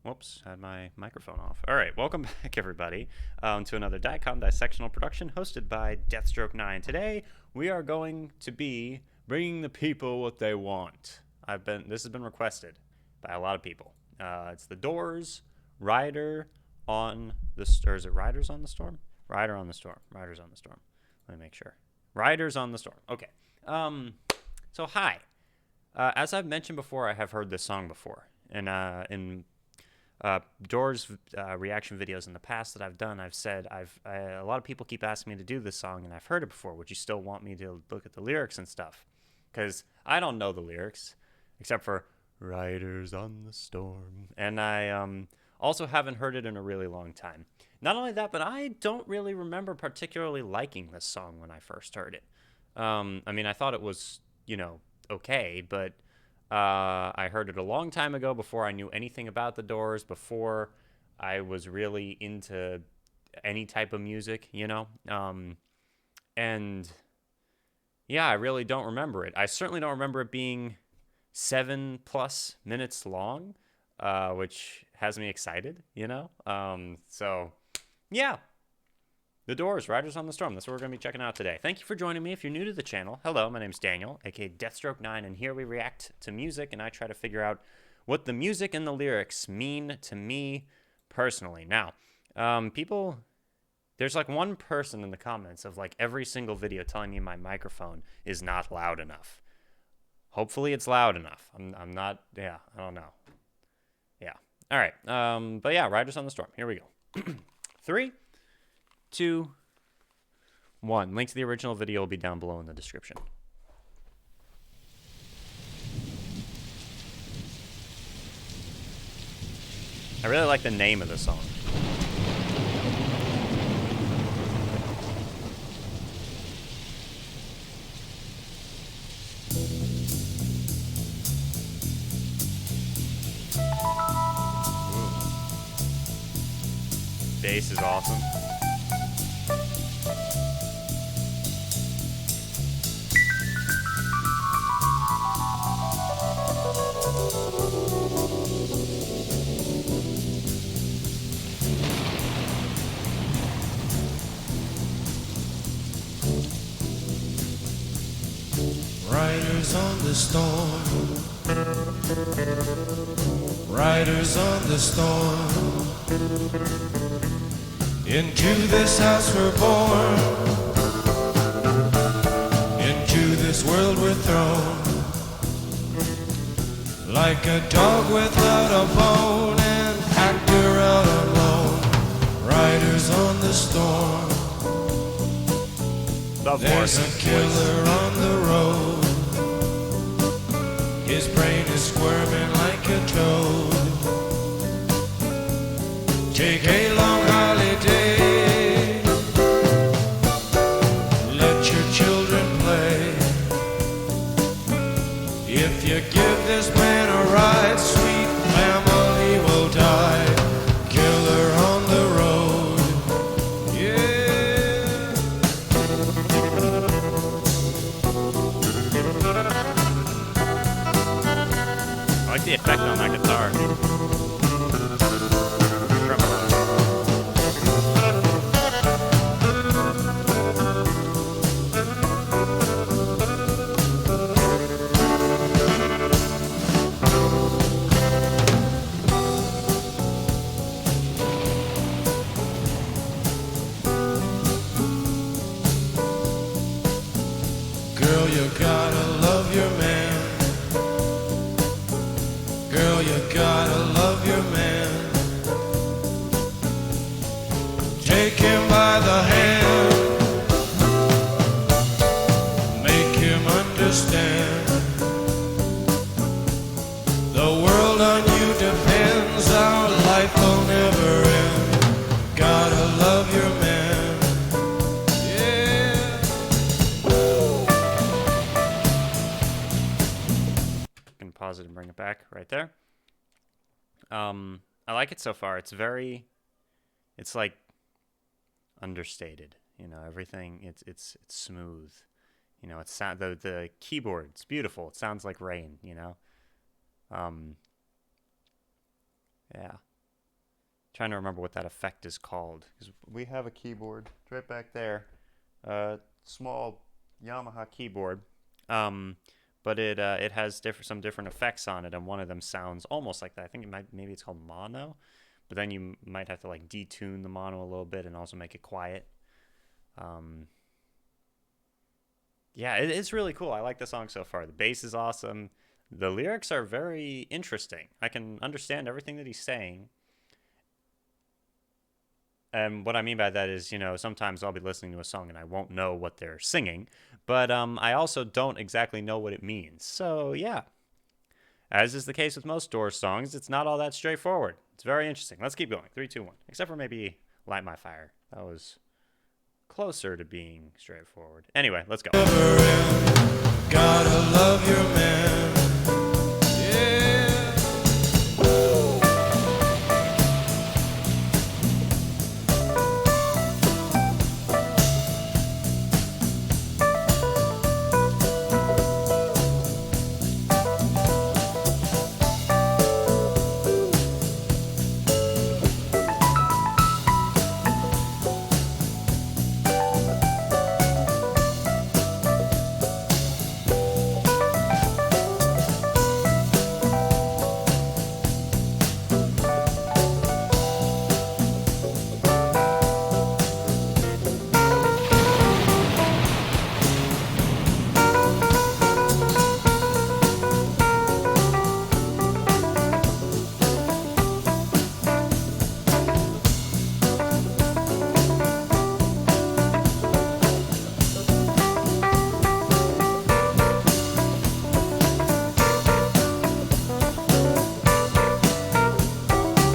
Whoops, had my microphone off. All right, welcome back, everybody, to another Dicom Dissectional production hosted by Deathstroke9. Today, we are going to be bringing the people what they want. This has been requested by a lot of people. It's The Doors, Rider on the, or is it Riders on the Storm? Rider on the Storm. Riders on the Storm. Let me make sure. Riders on the Storm. Okay. So hi. As I've mentioned before, I have heard this song before, and in Doors reaction videos in the past that I've done, I've said a lot of people keep asking me to do this song, and I've heard it before. Would you still want me to look at the lyrics and stuff? Because I don't know the lyrics, except for Riders on the Storm, and I also haven't heard it in a really long time. Not only that, but I don't really remember particularly liking this song when I first heard it. I mean, I thought it was, okay, but I heard it a long time ago before I knew anything about the Doors, before I was really into any type of music, and yeah, I really don't remember it. I certainly don't remember it being 7+ minutes long, which has me excited, so yeah. The Doors, Riders on the Storm. That's what we're going to be checking out today. Thank you for joining me. If you're new to the channel, hello, my name's Daniel, aka Deathstroke9, and here we react to music, and I try to figure out what the music and the lyrics mean to me personally. Now, there's like one person in the comments of like every single video telling me my microphone is not loud enough. Hopefully it's loud enough. I'm not, yeah, I don't know. Yeah. All right. But yeah, Riders on the Storm. Here we go. 3, 2, 1. Link to the original video will be down below in the description. I really like the name of the song. Bass is awesome. Riders on the storm, riders on the storm. Into this house we're born, into this world we're thrown. Like a dog without a bone, an actor out alone. Riders on the storm. There's a killer on the road. His brain is squirming like a toad. Take a long holiday. Let your children play. If you give this man a ride, sweet family will die. Killer on the road. Yeah. I like the effect on that guitar. Girl, you gotta love your man. Girl, you gotta love your man. Take him by the hand. Make him understand. The world on you depends. Our life will never end. Gotta love your man. Yeah. Can pause it and bring it back right there. I like it so far. It's like understated. Everything. It's smooth. It's the keyboard's beautiful. It sounds like rain. Yeah. Trying to remember what that effect is called. Because we have a keyboard right back there. Small Yamaha keyboard. But it has some different effects on it, and one of them sounds almost like that. I think maybe it's called mono, but then you might have to like detune the mono a little bit and also make it quiet. Yeah, it's really cool. I like the song so far. The bass is awesome. The lyrics are very interesting. I can understand everything that he's saying. And what I mean by that is, sometimes I'll be listening to a song and I won't know what they're singing, but I also don't exactly know what it means. So, yeah, as is the case with most Doors songs, it's not all that straightforward. It's very interesting. Let's keep going. 3, 2, 1. Except for maybe Light My Fire. That was closer to being straightforward. Anyway, let's go. Gotta love your man. Yeah.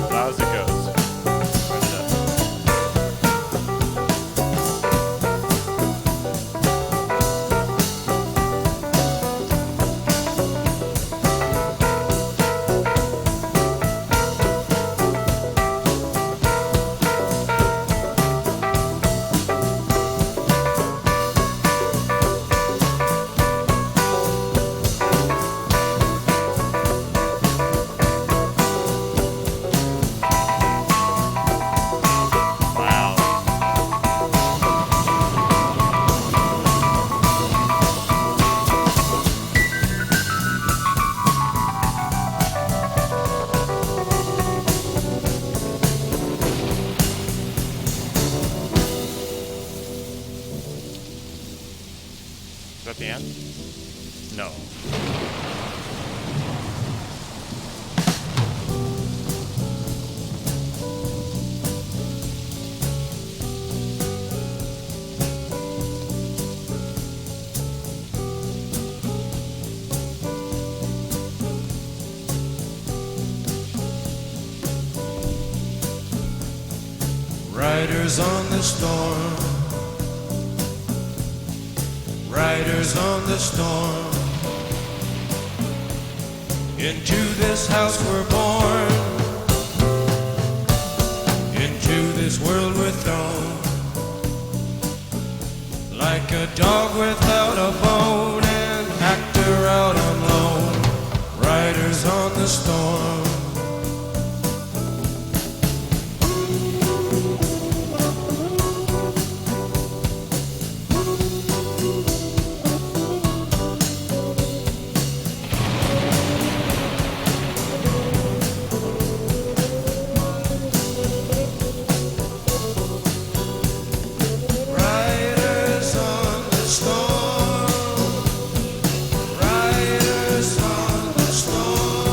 As it goes. Run it up. Wow. Is that the end? No. Riders on the storm. Riders on the storm. Into this house we're born. Into this world we're thrown. Like a dog without a bone, an actor out on loan. Riders on the storm. Riders on the storm. Riders on the storm.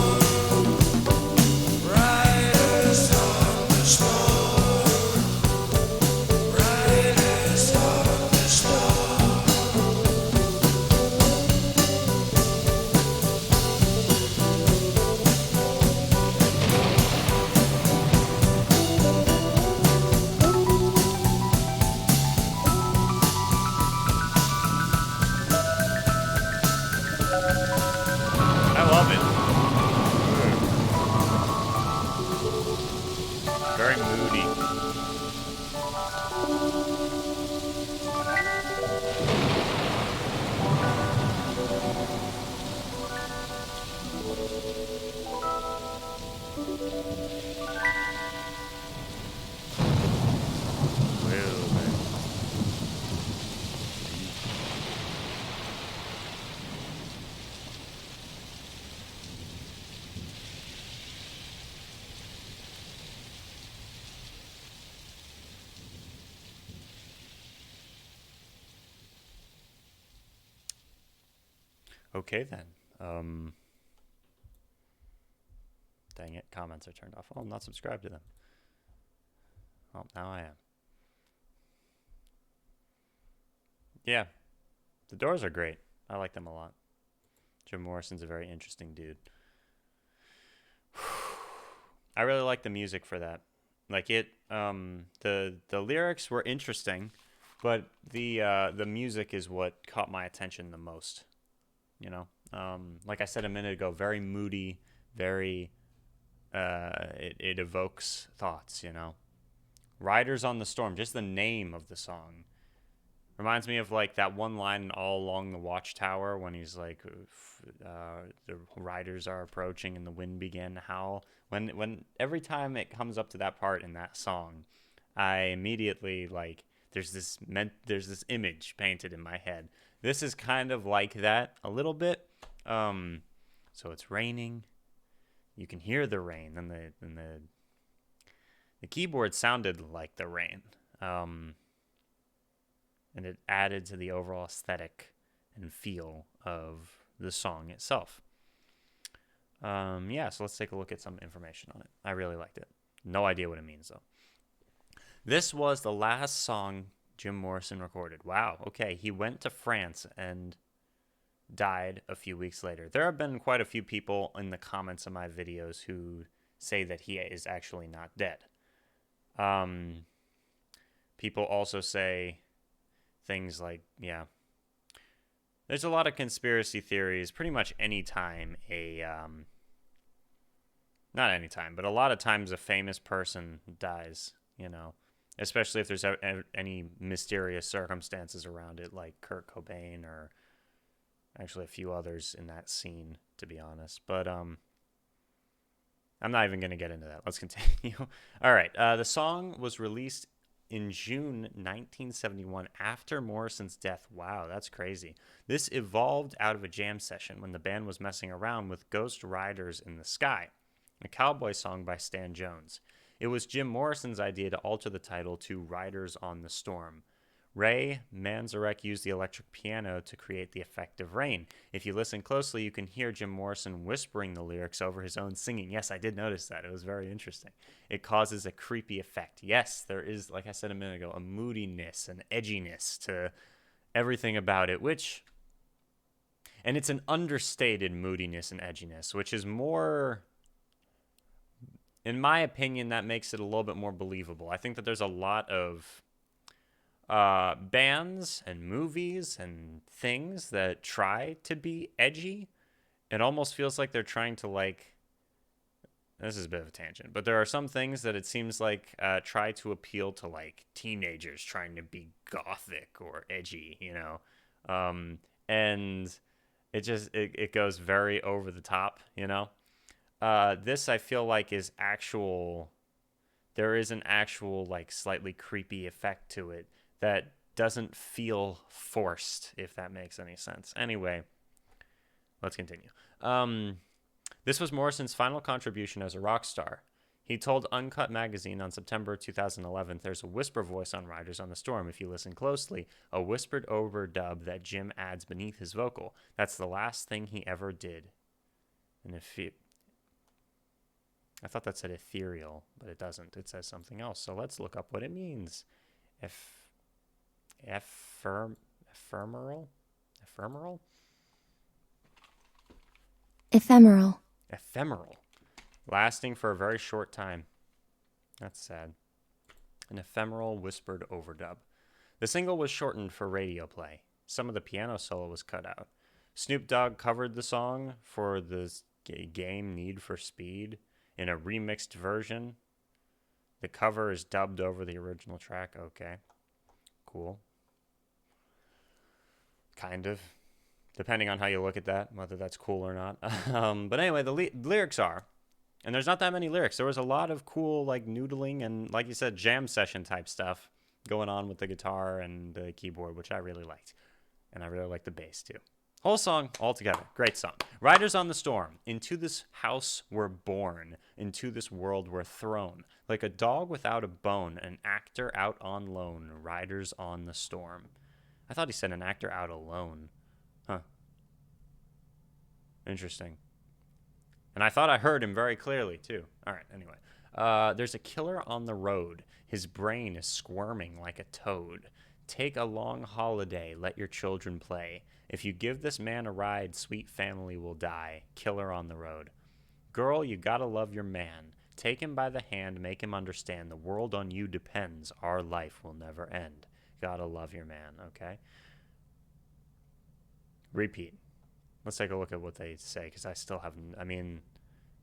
Okay then. Dang it, comments are turned off. Oh, I'm not subscribed to them. Well, now I am. Yeah, the Doors are great. I like them a lot. Jim Morrison's a very interesting dude. I really like the music for that. Like it, the lyrics were interesting, but the music is what caught my attention the most. You know, like I said a minute ago, very moody, very it evokes thoughts. You know, Riders on the Storm, just the name of the song reminds me of like that one line all along the watchtower when he's like, the riders are approaching and the wind began to howl. When every time it comes up to that part in that song, I immediately like there's this image painted in my head. This is kind of like that a little bit. So it's raining. You can hear the rain, and the keyboard sounded like the rain. And it added to the overall aesthetic and feel of the song itself. Yeah, so let's take a look at some information on it. I really liked it. No idea what it means, though. This was the last song Jim Morrison recorded. Wow, okay. He went to France and died a few weeks later. There have been quite a few people in the comments of my videos who say that he is actually not dead. People also say things like, yeah, there's a lot of conspiracy theories pretty much anytime not anytime, but a lot of times a famous person dies, you know, especially if there's any mysterious circumstances around it, like Kurt Cobain or actually a few others in that scene, to be honest. But I'm not even going to get into that. Let's continue. All right. The song was released in June 1971 after Morrison's death. Wow, that's crazy. This evolved out of a jam session when the band was messing around with Ghost Riders in the Sky, a cowboy song by Stan Jones. It was Jim Morrison's idea to alter the title to Riders on the Storm. Ray Manzarek used the electric piano to create the effect of rain. If you listen closely, you can hear Jim Morrison whispering the lyrics over his own singing. Yes, I did notice that. It was very interesting. It causes a creepy effect. Yes, there is, like I said a minute ago, a moodiness, an edginess to everything about it, and it's an understated moodiness and edginess, which is more, in my opinion, that makes it a little bit more believable. I think that there's a lot of bands and movies and things that try to be edgy. It almost feels like they're trying to, like, this is a bit of a tangent, but there are some things that it seems like try to appeal to like teenagers trying to be gothic or edgy, you know, and it goes very over the top, you know. This I feel like is actual. There is an actual like slightly creepy effect to it that doesn't feel forced, if that makes any sense. Anyway, let's continue. This was Morrison's final contribution as a rock star. He told Uncut Magazine on September 2011, "There's a whisper voice on Riders on the Storm. If you listen closely, a whispered overdub that Jim adds beneath his vocal. That's the last thing he ever did." And I thought that said ethereal, but it doesn't. It says something else. So let's look up what it means. Ephemeral? Ephemeral? Ephemeral. Ephemeral. Lasting for a very short time. That's sad. An ephemeral whispered overdub. The single was shortened for radio play. Some of the piano solo was cut out. Snoop Dogg covered the song for the game Need for Speed in a remixed version. The cover is dubbed over the original track. Okay. Cool. Kind of. Depending on how you look at that, whether that's cool or not. But anyway, the lyrics are, and there's not that many lyrics. There was a lot of cool, like, noodling and, like you said, jam session type stuff going on with the guitar and the keyboard, which I really liked. And I really liked the bass, too. Whole song all together. Great song. Riders on the Storm. Into this house we're born. Into this world we're thrown. Like a dog without a bone. An actor out on loan. Riders on the Storm. I thought he said an actor out alone. Huh. Interesting. And I thought I heard him very clearly, too. All right, anyway. There's a killer on the road. His brain is squirming like a toad. Take a long holiday. Let your children play. If you give this man a ride, sweet family will die. Killer on the road. Girl, you gotta love your man. Take him by the hand, make him understand. The world on you depends. Our life will never end. Gotta love your man, okay? Repeat. Let's take a look at what they say, because I still haven't. I mean,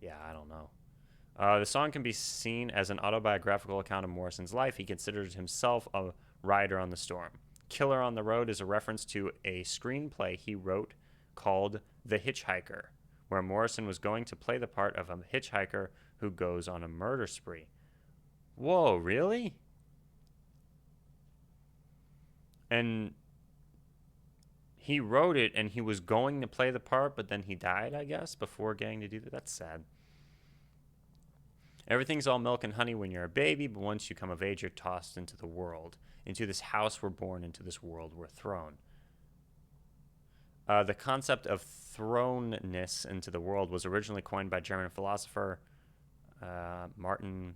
yeah, I don't know. The song can be seen as an autobiographical account of Morrison's life. He considers himself a rider on the storm. Killer on the Road is a reference to a screenplay he wrote called The Hitchhiker, where Morrison was going to play the part of a hitchhiker who goes on a murder spree. Whoa, really? And he wrote it and he was going to play the part, but then he died, I guess, before getting to do that. That's sad. Everything's all milk and honey when you're a baby, but once you come of age, you're tossed into the world. Into this house we're born, into this world we're thrown. The concept of thrownness into the world was originally coined by German philosopher Martin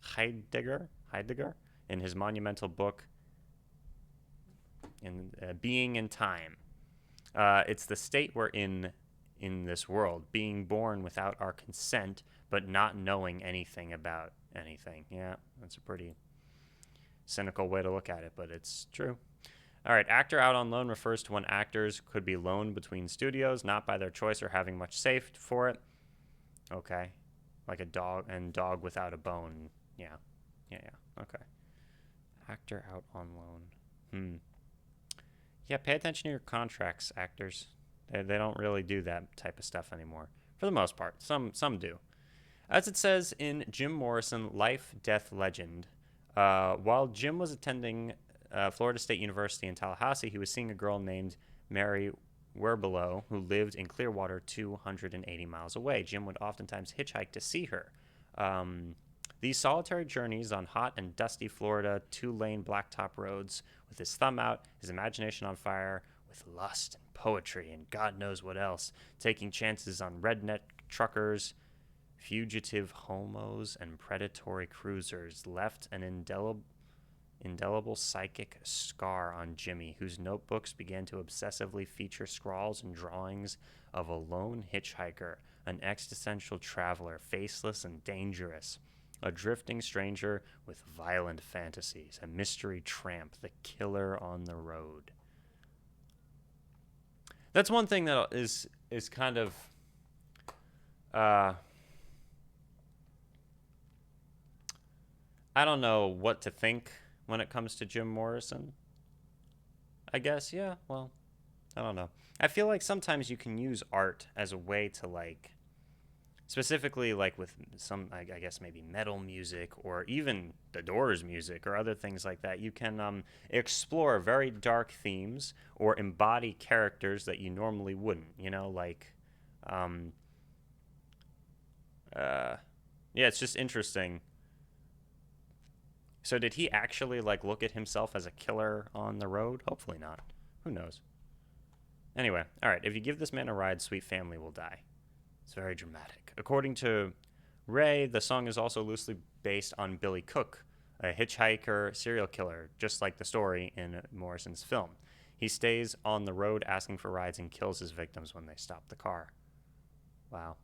Heidegger in his monumental book in Being in Time. It's the state we're in this world, being born without our consent, but not knowing anything about anything. Yeah, that's a pretty cynical way to look at it, but it's true. All right, actor out on loan refers to when actors could be loaned between studios, not by their choice or having much saved for it. Okay, like a dog and dog without a bone. Yeah. Okay. Actor out on loan. Yeah, pay attention to your contracts, actors. They don't really do that type of stuff anymore, for the most part. Some do. As it says in Jim Morrison, Life, Death, Legend, while Jim was attending Florida State University in Tallahassee, he was seeing a girl named Mary Werbelow who lived in Clearwater 280 miles away. Jim would oftentimes hitchhike to see her. These solitary journeys on hot and dusty Florida 2-lane blacktop roads, with his thumb out, his imagination on fire, with lust and poetry and God knows what else, taking chances on redneck truckers, fugitive homos, and predatory cruisers, left an indelible psychic scar on Jimmy, whose notebooks began to obsessively feature scrawls and drawings of a lone hitchhiker, an existential traveler, faceless and dangerous, a drifting stranger with violent fantasies, a mystery tramp, the killer on the road. That's one thing that is kind of I don't know what to think when it comes to Jim Morrison. I guess, yeah, well, I don't know. I feel like sometimes you can use art as a way to, like, specifically, like, with some, I guess, maybe metal music or even the Doors music or other things like that. You can explore very dark themes or embody characters that you normally wouldn't, you know, like, yeah, it's just interesting. So did he actually, like, look at himself as a killer on the road? Hopefully not. Who knows? Anyway, all right. If you give this man a ride, sweet family will die. It's very dramatic. According to Ray, the song is also loosely based on Billy Cook, a hitchhiker serial killer, just like the story in Morrison's film. He stays on the road asking for rides and kills his victims when they stop the car. Wow.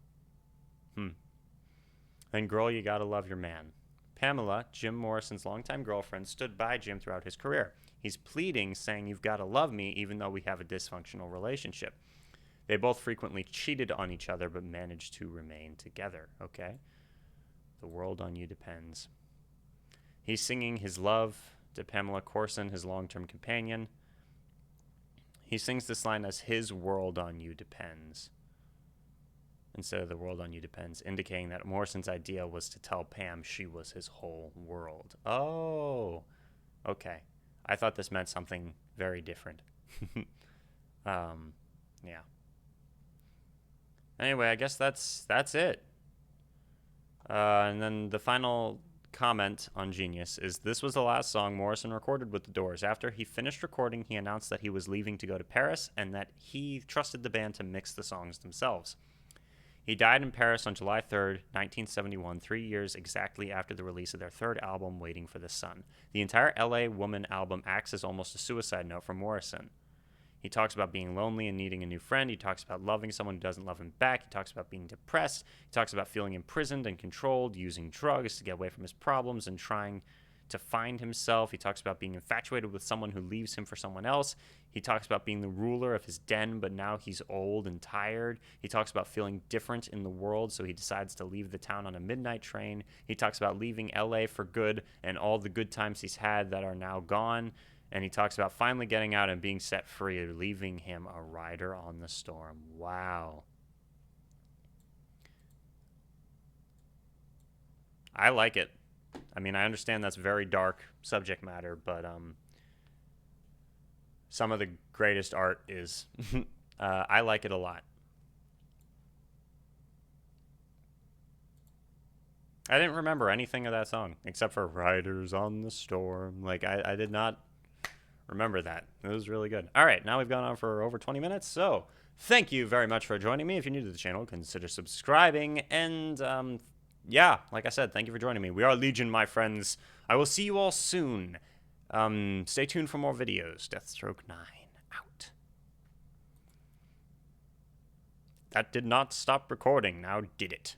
And girl, you gotta love your man. Pamela, Jim Morrison's longtime girlfriend, stood by Jim throughout his career. He's pleading, saying, "You've got to love me, even though we have a dysfunctional relationship." They both frequently cheated on each other, but managed to remain together, okay? The world on you depends. He's singing his love to Pamela Corson, his long-term companion. He sings this line as his world on you depends, instead of the world on you depends, indicating that Morrison's idea was to tell Pam she was his whole world. Oh, okay. I thought this meant something very different. Yeah. Anyway, I guess that's it. And then the final comment on Genius is this was the last song Morrison recorded with the Doors. After he finished recording, he announced that he was leaving to go to Paris and that he trusted the band to mix the songs themselves. He died in Paris on July 3rd, 1971, 3 years exactly after the release of their third album, Waiting for the Sun. The entire LA Woman album acts as almost a suicide note for Morrison. He talks about being lonely and needing a new friend. He talks about loving someone who doesn't love him back. He talks about being depressed. He talks about feeling imprisoned and controlled, using drugs to get away from his problems and trying to find himself. He talks about being infatuated with someone who leaves him for someone else. He talks about being the ruler of his den, but now he's old and tired. He talks about feeling different in the world, so he decides to leave the town on a midnight train. He talks about leaving LA for good and all the good times he's had that are now gone. And he talks about finally getting out and being set free, leaving him a rider on the storm. Wow. I like it. I mean, I understand that's very dark subject matter, but some of the greatest art is. I like it a lot. I didn't remember anything of that song except for Riders on the Storm. Like, I did not remember that. It was really good. All right, now we've gone on for over 20 minutes, so thank you very much for joining me. If you're new to the channel, consider subscribing, and yeah, like I said, thank you for joining me. We are Legion, my friends. I will see you all soon. Stay tuned for more videos. Deathstroke 9, out. That did not stop recording, now did it?